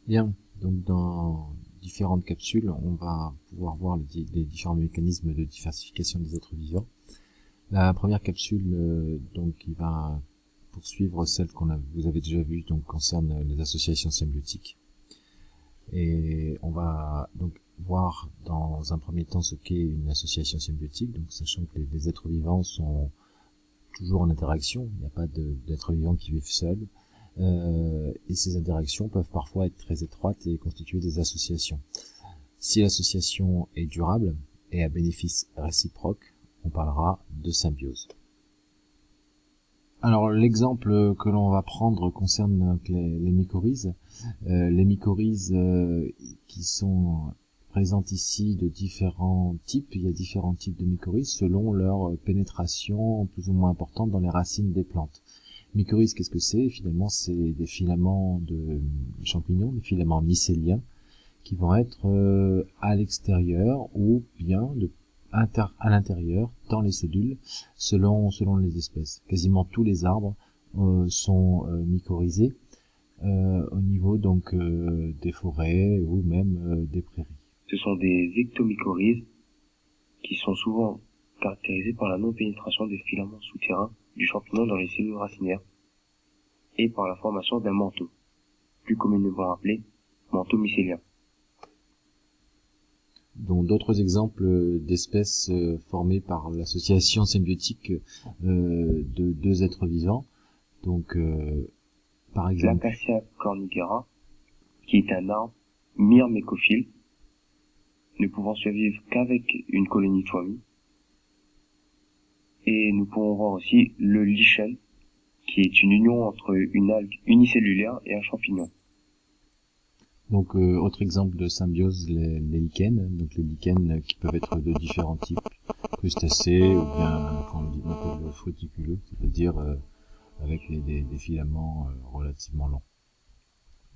Bien, donc dans différentes capsules, on va pouvoir voir les différents mécanismes de diversification des êtres vivants. La première capsule, donc, qui va poursuivre celle vous avez déjà vue, donc concerne les associations symbiotiques. Et on va donc voir dans un premier temps ce qu'est une association symbiotique, donc sachant que les êtres vivants sont toujours en interaction, il n'y a pas d'êtres vivants qui vivent seuls. Et ces interactions peuvent parfois être très étroites et constituer des associations. Si l'association est durable et à bénéfice réciproque, on parlera de symbiose. Alors l'exemple que l'on va prendre concerne donc les mycorhizes. Les mycorhizes qui sont présentes ici de différents types. Il y a différents types de mycorhizes selon leur pénétration plus ou moins importante dans les racines des plantes. Mycorhizes, qu'est-ce que c'est? Finalement, c'est des filaments de champignons, des filaments mycéliens, qui vont être à l'extérieur ou bien à l'intérieur, dans les cellules, selon les espèces. Quasiment tous les arbres sont mycorhizés au niveau donc des forêts ou même des prairies. Ce sont des ectomycorhizes qui sont souvent caractérisés par la non-pénétration des filaments souterrains du champignon dans les cellules racinaires et par la formation d'un manteau, plus communément appelé manteau mycélien. Donc d'autres exemples d'espèces formées par l'association symbiotique de deux êtres vivants. Donc par exemple l'Acacia cornigera, qui est un arbre myrmécophile, ne pouvant survivre qu'avec une colonie de fourmis. Et nous pouvons voir aussi le lichen, qui est une union entre une algue unicellulaire et un champignon. Donc autre exemple de symbiose, les lichens, donc les lichens qui peuvent être de différents types, crustacés ou bien qu'on appelle fruticuleux, c'est-à-dire avec des filaments relativement longs.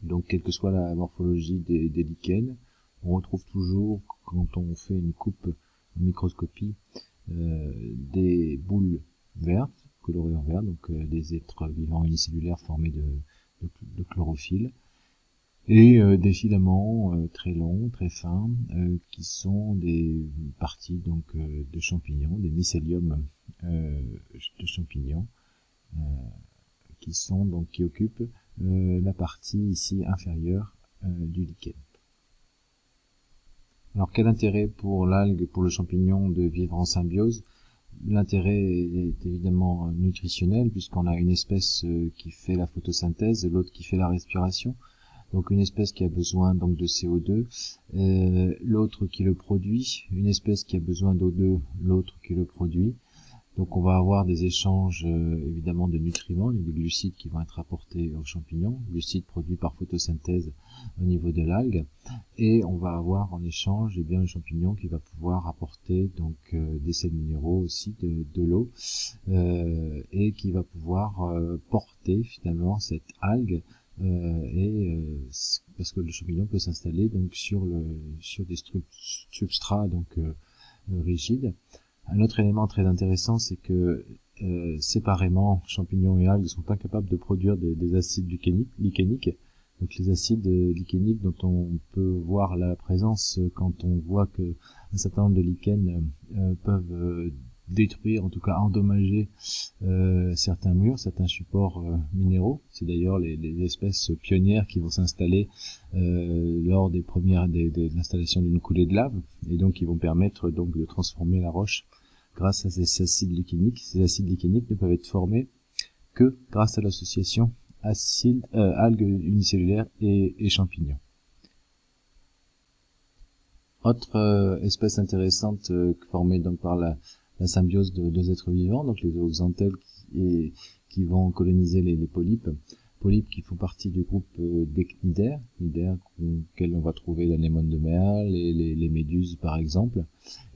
Donc quelle que soit la morphologie des lichens, on retrouve toujours, quand on fait une coupe en microscopie, des boules vertes, colorées en vert, donc des êtres vivants unicellulaires formés de chlorophylle, et des filaments très longs, très fins, qui sont des parties donc de champignons, des mycéliums de champignons, qui occupent la partie ici inférieure du lichen. Alors quel intérêt pour l'algue, pour le champignon de vivre en symbiose? L'intérêt est évidemment nutritionnel, puisqu'on a une espèce qui fait la photosynthèse et l'autre qui fait la respiration. Donc une espèce qui a besoin donc de CO2, l'autre qui le produit, une espèce qui a besoin d'O2, l'autre qui le produit. Donc on va avoir des échanges évidemment de nutriments, des glucides qui vont être apportés aux champignons, glucides produits par photosynthèse au niveau de l'algue, et on va avoir en échange le champignon qui va pouvoir apporter donc des sels minéraux aussi, de l'eau, et qui va pouvoir porter finalement cette algue parce que le champignon peut s'installer donc sur des substrats donc rigides. Un autre élément très intéressant, c'est que séparément, champignons et algues sont incapables de produire des acides lichéniques. Donc les acides lichéniques dont on peut voir la présence quand on voit que un certain nombre de lichens peuvent détruire, en tout cas endommager certains murs, certains supports minéraux. C'est d'ailleurs les espèces pionnières qui vont s'installer lors de l'installation d'une coulée de lave, et donc qui vont permettre donc de transformer la roche grâce à ces acides lichéniques. Ces acides lichéniques ne peuvent être formés que grâce à l'association algues unicellulaires et champignons. Autre espèce intéressante formée donc par la symbiose de deux êtres vivants, donc les zooxanthelles qui vont coloniser les polypes qui font partie du groupe des cnidaires auxquels on va trouver l'anémone de Merle et les méduses par exemple,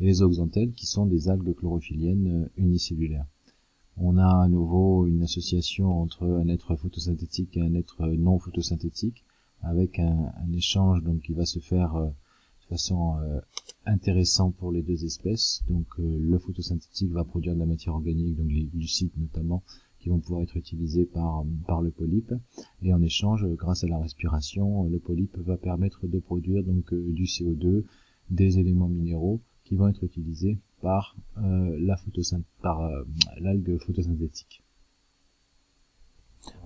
et les zooxanthelles qui sont des algues chlorophylliennes unicellulaires. On a à nouveau une association entre un être photosynthétique et un être non photosynthétique, avec un échange donc qui va se faire de façon intéressante pour les deux espèces. Donc le photosynthétique va produire de la matière organique, donc les glucides notamment, qui vont pouvoir être utilisés par le polype. Et en échange, grâce à la respiration, le polype va permettre de produire donc du CO2, des éléments minéraux qui vont être utilisés par l'algue photosynthétique.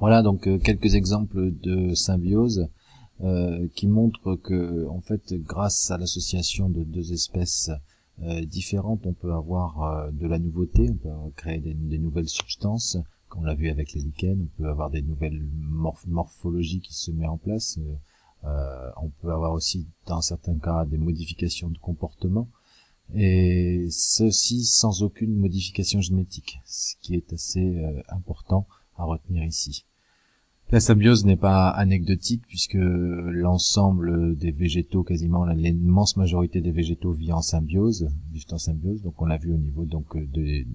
Voilà donc quelques exemples de symbiose qui montrent que en fait grâce à l'association de deux espèces différentes, on peut avoir de la nouveauté, on peut créer des nouvelles substances, comme on l'a vu avec les lichens, on peut avoir des nouvelles morphologies qui se mettent en place, on peut avoir aussi dans certains cas des modifications de comportement, et ceci sans aucune modification génétique, ce qui est assez important à retenir ici. La symbiose n'est pas anecdotique puisque l'ensemble des végétaux, quasiment l'immense majorité des végétaux vivent en symbiose. Donc on l'a vu au niveau donc des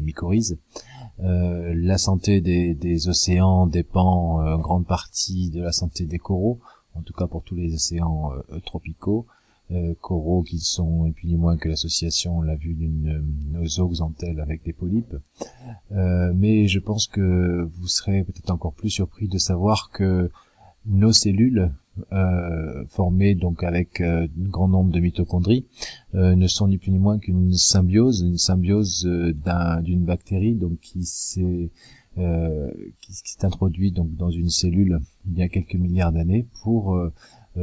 mycorhizes. La santé des océans dépend en grande partie de la santé des coraux, en tout cas pour tous les océans tropicaux. Coraux qui sont ni plus ni moins que l'association, on l'a vu, d'une zooxanthelle avec des polypes. Mais je pense que vous serez peut-être encore plus surpris de savoir que nos cellules, formées donc avec un grand nombre de mitochondries, ne sont ni plus ni moins qu'une symbiose d'une bactérie donc qui s'est introduite donc dans une cellule il y a quelques milliards d'années pour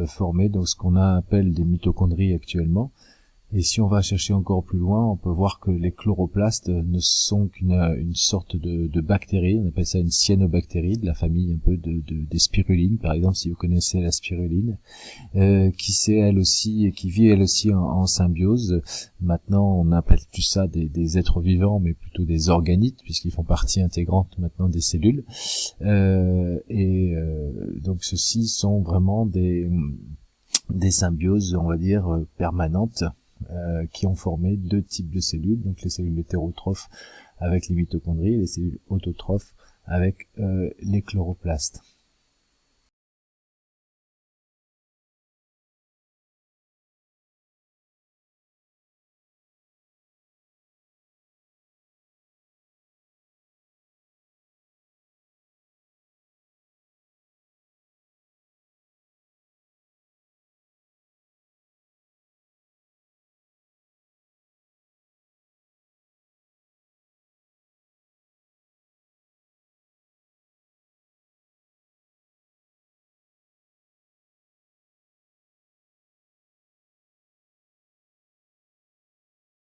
former donc ce qu'on appelle des mitochondries actuellement. Et si on va chercher encore plus loin, on peut voir que les chloroplastes ne sont qu'une sorte de bactérie, on appelle ça une cyanobactérie, de la famille un peu des spirulines, par exemple, si vous connaissez la spiruline, qui vit elle aussi en symbiose. Maintenant, on n'appelle plus ça des êtres vivants, mais plutôt des organites, puisqu'ils font partie intégrante maintenant des cellules. Donc ceux-ci sont vraiment des symbioses, on va dire, permanentes, qui ont formé deux types de cellules, donc les cellules hétérotrophes avec les mitochondries et les cellules autotrophes avec les chloroplastes.